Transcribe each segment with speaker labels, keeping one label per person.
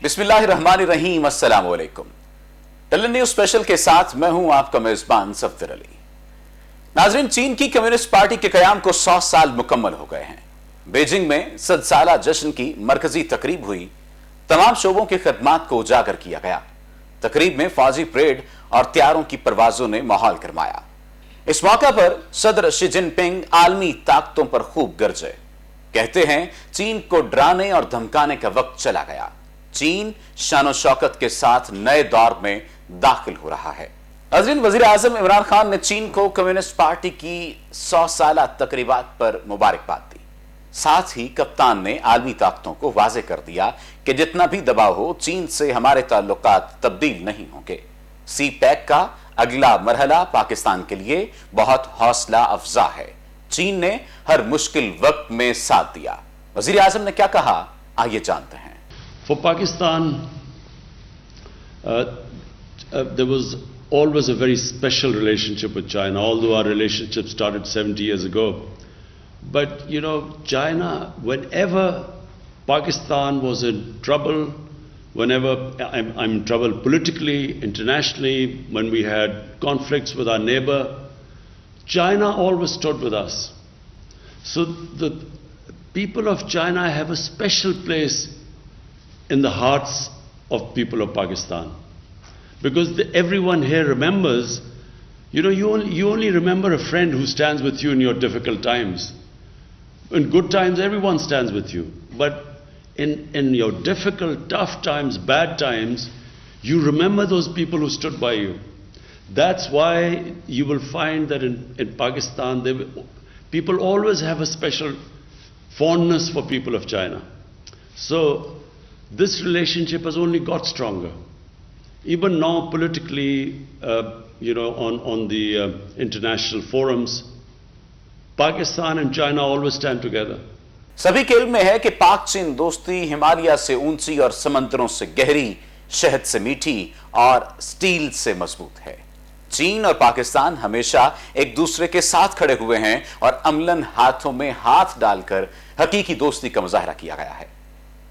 Speaker 1: बिस्मिल्लाहिर्रहमानिर्रहीम, अस्सलाम वालेकुम। टलन न्यूज स्पेशल के साथ मैं हूं आपका मेजबान सफदर अली। नाजरीन, चीन की कम्युनिस्ट पार्टी के कयाम को 100 साल मुकम्मल हो गए हैं। बीजिंग में 100 साला जश्न की मरकजी तकरीब हुई। तमाम शोबों की खदमात को उजागर किया गया। तकरीब में फौजी परेड और त्यारों की परवाजों ने माहौल गरमाया। इस मौका पर सदर शी जिनपिंग आलमी ताकतों पर खूब गरजे। कहते हैं, चीन को डराने और धमकाने का वक्त चला गया। चीन शान शौकत के साथ नए दौर में दाखिल हो रहा है। नाज़रीन, वजीर आजम इमरान खान ने चीन को कम्युनिस्ट पार्टी की 100 साला तकरीबात पर मुबारकबाद दी। साथ ही कप्तान ने आलमी ताकतों को वाजे कर दिया कि जितना भी दबाव हो, चीन से हमारे ताल्लुकात तब्दील नहीं होंगे। सी पैक का अगला मरहला पाकिस्तान के लिए बहुत हौसला अफजा है। चीन ने हर मुश्किल वक्त में साथ दिया। वजीर आजम ने क्या कहा, आइए जानते हैं।
Speaker 2: For Pakistan, there was always a very special relationship with China, although our relationship started 70 years ago. But, you know, China, whenever Pakistan was in trouble, whenever I'm in trouble politically, internationally, when we had conflicts with our neighbor, China always stood with us. So the people of China have a special place in the hearts of people of Pakistan, because everyone here remembers, you know, you only remember a friend who stands with you in your difficult times. In good times, everyone stands with you, but in your difficult, tough times, bad times, you remember those people who stood by you. That's why you will find that in Pakistan, people always have a special fondness for people of China. So this relationship has only got stronger. Even now, politically, you know, on the international forums, Pakistan and China always stand together.
Speaker 1: सभी के इल्म में है कि पाक चीन दोस्ती हिमालय से ऊंची और समंदरों से गहरी, शहद से मीठी और स्टील से मजबूत है। चीन और पाकिस्तान हमेशा एक दूसरे के साथ खड़े हुए हैं और अमलन हाथों में हाथ डालकर हकीकी दोस्ती का मुजाहरा किया गया है।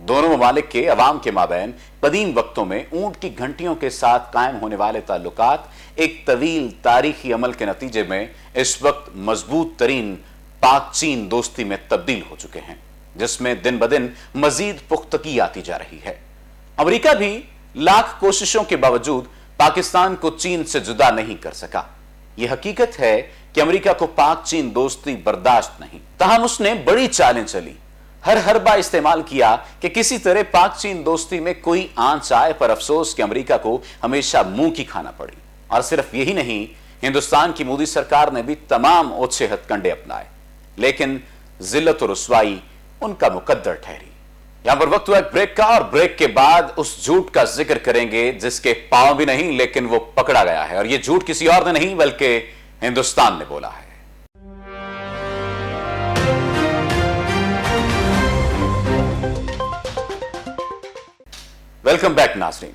Speaker 1: दोनों ममालिक के अवाम के माबैन कदीम वक्तों में ऊंट की घंटियों के साथ कायम होने वाले ताल्लुकात एक तवील तारीखी अमल के नतीजे में इस वक्त मजबूत तरीन पाक चीन दोस्ती में तब्दील हो चुके हैं, जिसमें दिन ब दिन मजीद पुख्तगी आती जा रही है। अमेरिका भी लाख कोशिशों के बावजूद पाकिस्तान को चीन से जुदा नहीं कर सका। यह हकीकत है कि अमेरिका को पाक चीन दोस्ती बर्दाश्त नहीं, तहम उसने बड़ी चालें चली, हर हरबा इस्तेमाल किया कि किसी तरह पाक चीन दोस्ती में कोई आंच आए, पर अफसोस कि अमेरिका को हमेशा मुंह की खाना पड़ी। और सिर्फ यही नहीं, हिंदुस्तान की मोदी सरकार ने भी तमाम ओछे हथकंडे अपनाए, लेकिन जिल्लत और रुसवाई उनका मुकद्दर ठहरी। यहां पर वक्त हुआ एक ब्रेक का, और ब्रेक के बाद उस झूठ का जिक्र करेंगे जिसके पांव भी नहीं लेकिन वो पकड़ा गया है। और ये झूठ किसी और ने नहीं बल्कि हिंदुस्तान ने बोला है। वेलकम बैक नाजरीन।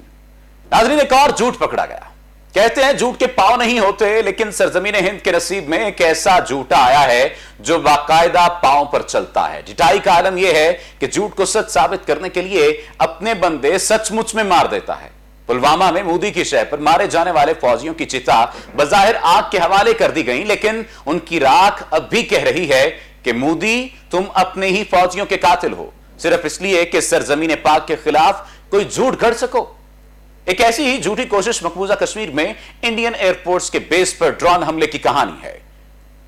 Speaker 1: नाजरीन, एक और झूठ पकड़ा गया। कहते हैं झूठ के पांव नहीं होते, लेकिन सरजमीन हिंद के नसीब में एक ऐसा झूठा आया है जो बाकायदा पांव पर चलता है। ढिठाई का आलम यह है कि झूठ को सच साबित करने के लिए अपने बंदे सचमुच में मार देता है। पुलवामा में मोदी की शह पर मारे जाने वाले फौजियों की चिता बजाहिर आग के हवाले कर दी गई, लेकिन उनकी राख अब भी कह रही है कि मोदी, तुम अपने ही फौजियों के कातिल हो, सिर्फ इसलिए कि सरजमीन पाक के खिलाफ कोई झूठ गढ़ सको। एक ऐसी ही झूठी कोशिश मकबूजा कश्मीर में इंडियन एयरफोर्स के बेस पर ड्रोन हमले की कहानी है।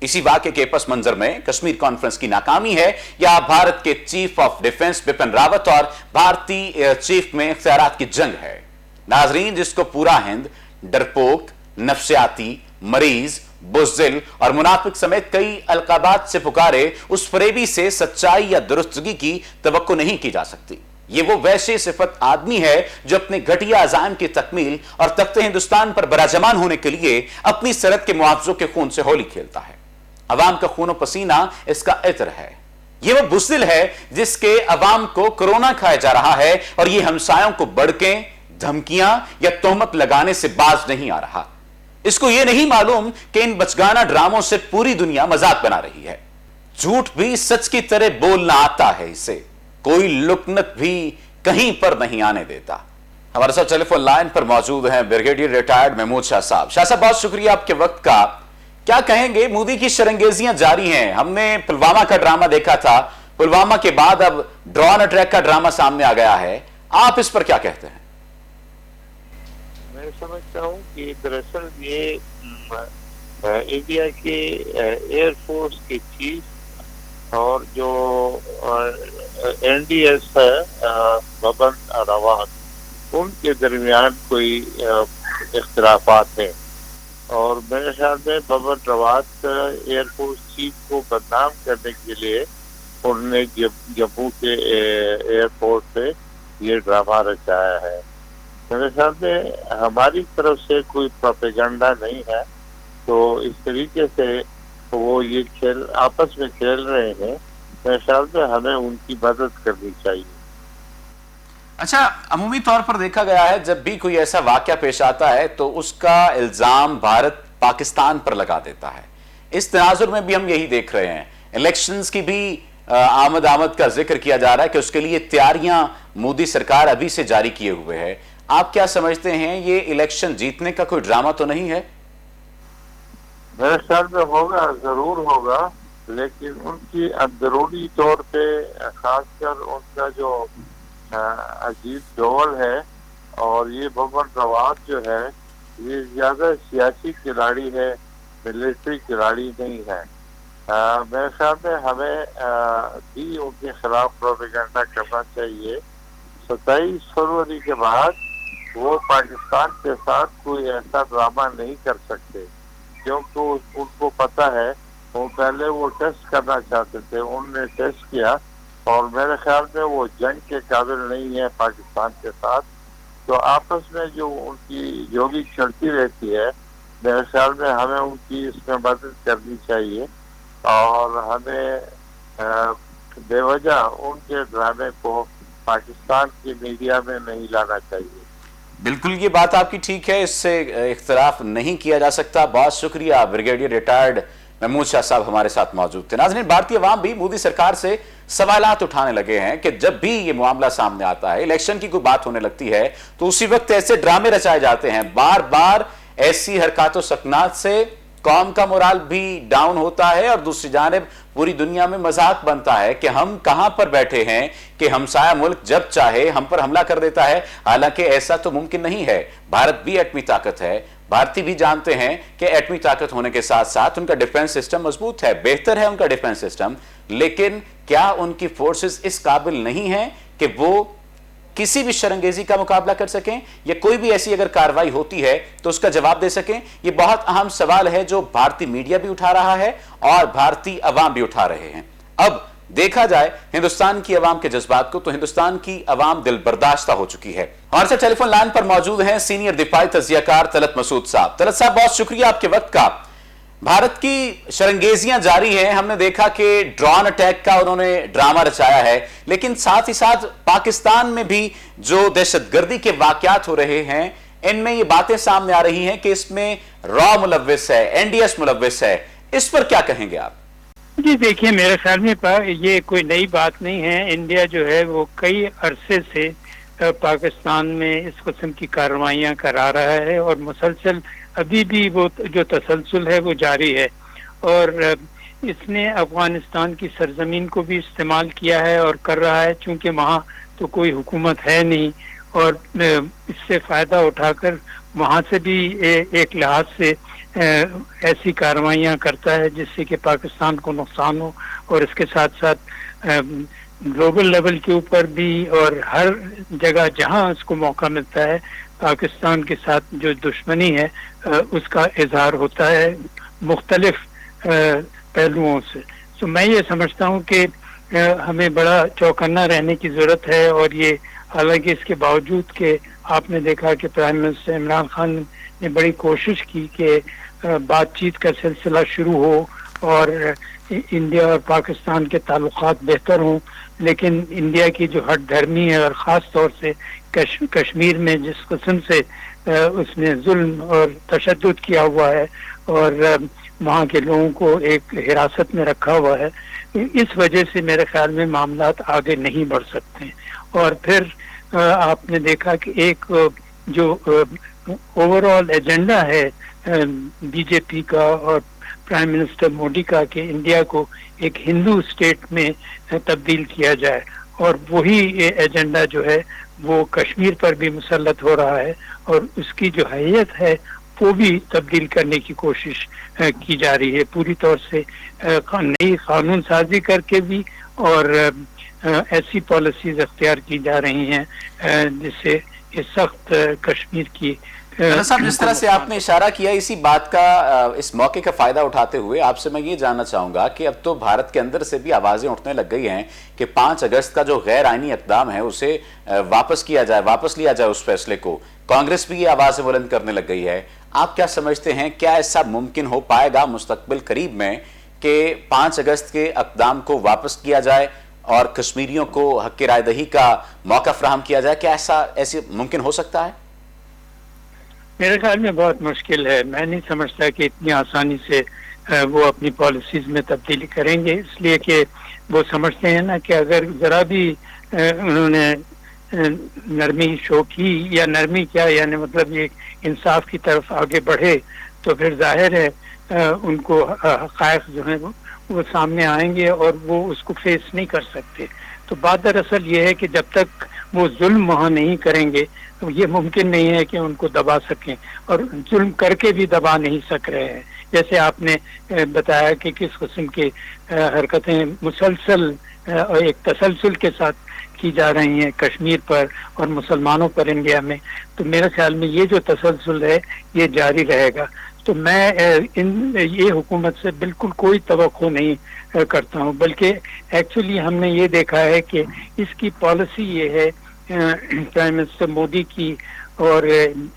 Speaker 1: इसी वाक़े के पस मंजर में कश्मीर कॉन्फ्रेंस की नाकामी है, या भारत के chief of defence Bipin Rawat और भारतीय एयर चीफ में इख्तियारात की जंग है। नाजरीन, जिसको पूरा हिंद डरपोक, नफ्सियाती, मरीज, बुज़दिल और मुनाफिक समेत कई अलकाबात से पुकारे, उस फरेबी से सच्चाई या दुरुस्तगी की तवक्को नहीं की जा सकती। ये वो वैसे सिफत आदमी है जो अपने घटिया अज़ाइम की तकमील और तख्ते हिंदुस्तान पर बराजमान होने के लिए अपनी सरहद के मुआवजों के खून से होली खेलता है। अवाम का खून और पसीना इसका इत्र है। ये वो बुज़दिल है जिसके अवाम को कोरोना खाया जा रहा है, और ये हमसायों को बड़कें, धमकियां या तोहमत लगाने से बाज नहीं आ रहा। इसको यह नहीं मालूम कि इन बचगाना ड्रामों से पूरी दुनिया मजाक बना रही है। झूठ भी सच की तरह बोलना आता है इसे, कोई लुकनत भी कहीं पर नहीं आने देता। हमारे साथ टेलीफोन लाइन पर मौजूद हैं ब्रिगेडियर रिटायर्ड महमूद शाह साहब। शाह साहब, बहुत शुक्रिया आपके वक्त का। क्या कहेंगे, मोदी की शरंगेजियां जारी हैं। हमने पुलवामा का ड्रामा देखा था, पुलवामा के बाद अब ड्रोन अटैक का ड्रामा सामने आ गया है, आप इस पर क्या कहते हैं?
Speaker 3: मैं समझता हूँ कि दरअसल ये इंडिया के एयरफोर्स के चीफ और जो एनडीएस है बबन रावत, उनके दरमियान कोई इख्तिलाफात हैं। और मेरे ख्याल में बबन रावत एयरफोर्स चीफ को बदनाम करने के लिए उन्होंने जम्मू के एयरपोर्ट पे ये ड्रामा रचाया है। मेरे ख्याल में हमारी तरफ से कोई प्रोपेगेंडा नहीं है, तो इस तरीके से वो ये खेल आपस में खेल रहे हैं। मेरे ख्याल में हमें उनकी मदद करनी चाहिए।
Speaker 1: अच्छा, अमूमी तौर पर देखा गया है जब भी कोई ऐसा वाकया पेश आता है तो उसका इल्जाम भारत पाकिस्तान पर लगा देता है। इस तनाजुर में भी हम यही देख रहे हैं। इलेक्शंस की भी आमद का जिक्र किया जा रहा है कि उसके लिए तैयारियां मोदी सरकार अभी से जारी किए हुए है। आप क्या समझते हैं, ये इलेक्शन जीतने का कोई ड्रामा तो नहीं है?
Speaker 3: मेरे ख्याल में होगा, जरूर होगा, लेकिन उनकी अंदरूनी तौर पे खासकर उनका जो अजीब डोल है, और ये बबन रावत जो है ये ज्यादा सियासी खिलाड़ी है, मिलिट्री खिलाड़ी नहीं है। मेरे ख्याल में हमें भी उनके खिलाफ प्रोपेगेंडा करना चाहिए। 27 फरवरी के बाद वो पाकिस्तान के साथ कोई ऐसा ड्रामा नहीं कर सकते, क्योंकि उनको पता है वो पहले वो टेस्ट करना चाहते थे, उन्होंने टेस्ट किया और मेरे ख्याल में वो जंग के काबिल नहीं है पाकिस्तान के साथ। तो आपस में जो उनकी जोगी चलती रहती है, मेरे ख्याल में हमें उनकी इसमें मदद करनी चाहिए और हमें बेवजह उनके ड्रामे को पाकिस्तान की मीडिया में नहीं लाना चाहिए।
Speaker 1: बिल्कुल, ये बात आपकी ठीक है, इससे इख्तिलाफ नहीं किया जा सकता। बहुत शुक्रिया। ब्रिगेडियर रिटायर्ड महमूद शाह साहब हमारे साथ मौजूद थे। नाज़रीन, भारतीय अवाम भी मोदी सरकार से सवालात उठाने लगे हैं कि जब भी ये मामला सामने आता है, इलेक्शन की कोई बात होने लगती है, तो उसी वक्त ऐसे ड्रामे रचाए जाते हैं। बार बार ऐसी हरकतों सकनात से कौम का मोराल भी डाउन होता है और दूसरी जानिब पूरी दुनिया में मजाक बनता है कि हम कहां पर बैठे हैं कि हमसाया मुल्क जब चाहे हम पर हमला कर देता है। हालांकि ऐसा तो मुमकिन नहीं है। भारत भी एटमी ताकत है, भारतीय भी जानते हैं कि एटमी ताकत होने के साथ साथ उनका डिफेंस सिस्टम मजबूत है, बेहतर है उनका डिफेंस सिस्टम। लेकिन क्या उनकी फोर्सेस इस काबिल नहीं है कि वो किसी भी शरंगेजी का मुकाबला कर सकें, या कोई भी ऐसी अगर कार्रवाई होती है तो उसका जवाब दे सकें? ये बहुत अहम सवाल है जो भारतीय मीडिया भी उठा रहा है और भारतीय अवाम भी उठा रहे हैं। अब देखा जाए हिंदुस्तान की अवाम के जज्बात को, तो हिंदुस्तान की अवाम दिल बर्दाश्ता हो चुकी है। हमारे साथ टेलीफोन लाइन पर मौजूद हैं सीनियर दिफाई तजियाकार तलत मसूद साहब। तलत साहब, बहुत शुक्रिया आपके वक्त का। भारत की शरंगेजियां जारी हैं। हमने देखा कि ड्रोन अटैक का उन्होंने ड्रामा रचाया है, लेकिन साथ ही साथ पाकिस्तान में भी जो दहशतगर्दी के वाकयात हो रहे हैं, इनमें ये बातें सामने आ रही हैं कि इसमें रॉ मुलव्विस है, एनडीएस मुलव्विस है। इस पर क्या कहेंगे आप?
Speaker 4: जी देखिए, मेरे ख्याल में ये कोई नई बात नहीं है। इंडिया जो है वो कई अरसे से पाकिस्तान में इस किस्म की कार्रवाइयाँ करा रहा है और मुसलसल अभी भी वो जो तसलसल है वो जारी है। और इसने अफगानिस्तान की सरजमीन को भी इस्तेमाल किया है और कर रहा है, चूँकि वहाँ तो कोई हुकूमत है नहीं, और इससे फ़ायदा उठाकर वहाँ से भी एक लिहाज से ऐसी कार्रवाइयाँ करता है जिससे कि पाकिस्तान को नुकसान हो। और इसके साथ साथ ग्लोबल लेवल के ऊपर भी और हर जगह जहाँ उसको मौका मिलता है पाकिस्तान के साथ जो दुश्मनी है उसका इजहार होता है मुख्तलिफ पहलुओं से। तो मैं ये समझता हूँ कि हमें बड़ा चौकन्ना रहने की ज़रूरत है। और ये हालांकि इसके बावजूद कि आपने देखा कि प्राइम मिनिस्टर इमरान खान ने बड़ी कोशिश की कि बातचीत का सिलसिला शुरू हो और इंडिया और पाकिस्तान के ताल्लुकात बेहतर हों, लेकिन इंडिया की जो हट धर्मी है और ख़ास तौर से कश्मीर में जिस किस्म से उसने जुल्म और तशद्दुद किया हुआ है और वहाँ के लोगों को एक हिरासत में रखा हुआ है, इस वजह से मेरे ख्याल में मामलात आगे नहीं बढ़ सकते। और फिर آپ نے دیکھا کہ ایک جو اوور آل ایجنڈا ہے بی جے پی کا اور پرائم منسٹر مودی کا کہ انڈیا کو ایک ہندو اسٹیٹ میں تبدیل کیا جائے، اور وہی ایجنڈا جو ہے وہ کشمیر پر بھی مسلط ہو رہا ہے، اور اس کی جو حیثیت ہے وہ بھی تبدیل کرنے کی کوشش کی جا رہی ہے پوری طور سے، نئی قانون سازی کر کے بھی، اور ایسی پالیسیز اختیار کی جا رہی ہیں جس سے یہ سخت کشمیر کی
Speaker 1: صاحب جس طرح سے آپ نے اشارہ کیا، اسی بات کا اس موقع کا فائدہ اٹھاتے ہوئے آپ سے میں یہ جاننا چاہوں گا کہ اب تو بھارت کے اندر سے بھی آوازیں اٹھنے لگ گئی ہیں کہ 5 اگست کا جو غیر آئینی اقدام ہے اسے واپس لیا جائے اس فیصلے کو۔ کانگریس بھی یہ آوازیں بلند کرنے لگ گئی ہے۔ آپ کیا سمجھتے ہیں، کیا ایسا ممکن ہو پائے گا مستقبل قریب میں کہ 5 اگست کے اقدام کو واپس کیا جائے اور کشمیریوں کو حق رائے دہی کا موقع فراہم کیا جائے؟ کیا ایسے ممکن ہو سکتا ہے؟
Speaker 4: میرے خیال میں بہت مشکل ہے، میں نہیں سمجھتا کہ اتنی آسانی سے وہ اپنی پالیسیز میں تبدیلی کریں گے، اس لیے کہ وہ سمجھتے ہیں نا کہ اگر ذرا بھی انہوں نے نرمی شو کی، یا نرمی کیا یعنی مطلب یہ انصاف کی طرف آگے بڑھے، تو پھر ظاہر ہے ان کو حقائق جو ہیں وہ سامنے آئیں گے اور وہ اس کو فیس نہیں کر سکتے۔ تو بات دراصل یہ ہے کہ جب تک وہ ظلم وہاں نہیں کریں گے تو یہ ممکن نہیں ہے کہ ان کو دبا سکیں، اور ظلم کر کے بھی دبا نہیں سک رہے ہیں۔ جیسے آپ نے بتایا کہ کس قسم کی حرکتیں مسلسل اور ایک تسلسل کے ساتھ کی جا رہی ہیں کشمیر پر اور مسلمانوں پر انڈیا میں، تو میرے خیال میں یہ جو تسلسل ہے یہ جاری رہے گا۔ تو میں یہ حکومت سے بالکل کوئی توقع نہیں کرتا ہوں، بلکہ ایکچولی ہم نے یہ دیکھا ہے کہ اس کی پالیسی یہ ہے پرائم منسٹر مودی کی اور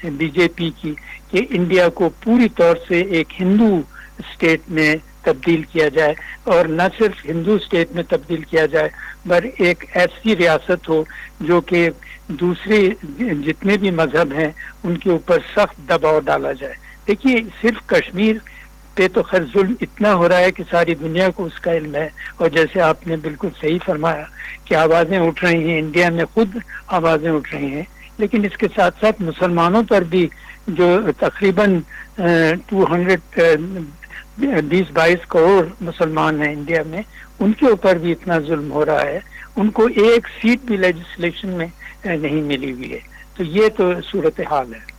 Speaker 4: بی جے پی کی کہ انڈیا کو پوری طور سے ایک ہندو اسٹیٹ میں تبدیل کیا جائے، اور نہ صرف ہندو اسٹیٹ میں تبدیل کیا جائے پر ایک ایسی ریاست ہو جو کہ دوسرے جتنے بھی مذہب ہیں ان کے اوپر سخت دباؤ ڈالا جائے۔ دیکھیے صرف کشمیر پہ تو خیر ظلم اتنا ہو رہا ہے کہ ساری دنیا کو اس کا علم ہے، اور جیسے آپ نے بالکل صحیح فرمایا کہ آوازیں اٹھ رہی ہیں، انڈیا میں خود آوازیں اٹھ رہی ہیں، لیکن اس کے ساتھ ساتھ مسلمانوں پر بھی جو تقریباً 222 کروڑ مسلمان ہیں انڈیا میں، ان کے اوپر بھی اتنا ظلم ہو رہا ہے، ان کو ایک سیٹ بھی لیجسلیشن میں نہیں ملی ہوئی ہے۔ تو یہ تو صورتحال ہے۔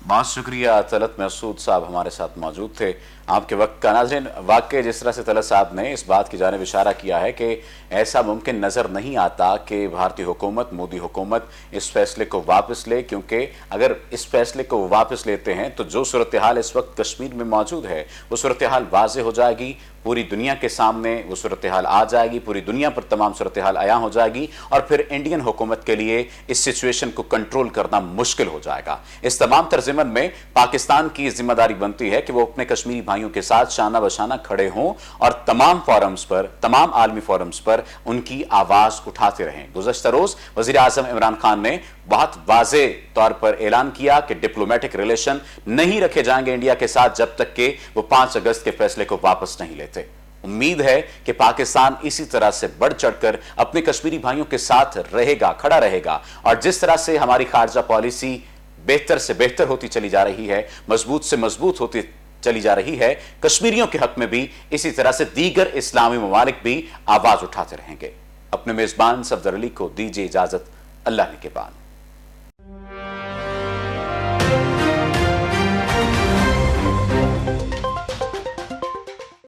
Speaker 1: بہت شکریہ طلعت محسود صاحب ہمارے ساتھ موجود تھے آپ کے وقت کا۔ ناظرین، واقع جس طرح سے طلعت صاحب نے اس بات کی جانب اشارہ کیا ہے کہ ایسا ممکن نظر نہیں آتا کہ بھارتی حکومت، مودی حکومت اس فیصلے کو واپس لے، کیونکہ اگر اس فیصلے کو واپس لیتے ہیں تو جو صورتحال اس وقت کشمیر میں موجود ہے وہ صورتحال واضح ہو جائے گی، پوری دنیا کے سامنے وہ صورتحال آ جائے گی، پوری دنیا پر تمام صورتحال عیاں ہو جائے گی، اور پھر انڈین حکومت کے لیے اس سچویشن کو کنٹرول کرنا مشکل ہو جائے گا۔ اس تمام ترضمن میں پاکستان کی ذمہ داری بنتی ہے کہ وہ اپنے کشمیری بھائیوں کے ساتھ شانہ بشانہ کھڑے ہوں اور تمام فورمز پر، تمام عالمی فورمز پر ان کی آواز اٹھاتے رہیں۔ گزشتہ روز وزیر اعظم عمران خان نے بہت واضح طور پر اعلان کیا کہ ڈپلومیٹک ریلیشن نہیں رکھے جائیں گے انڈیا کے ساتھ جب تک کہ وہ 5 اگست کے فیصلے کو واپس نہیں لیتے۔ امید ہے کہ پاکستان اسی طرح سے بڑھ چڑھ کر اپنے کشمیری بھائیوں کے ساتھ رہے گا، کھڑا رہے گا، اور جس طرح سے ہماری خارجہ پالیسی بہتر سے بہتر ہوتی چلی جا رہی ہے، مضبوط سے مضبوط ہوتی چلی جا رہی ہے، کشمیریوں کے حق میں بھی اسی طرح سے دیگر اسلامی ممالک بھی آواز اٹھاتے رہیں گے۔ اپنے میزبان صفدر علی کو دیجیے اجازت، اللہ نگہبان۔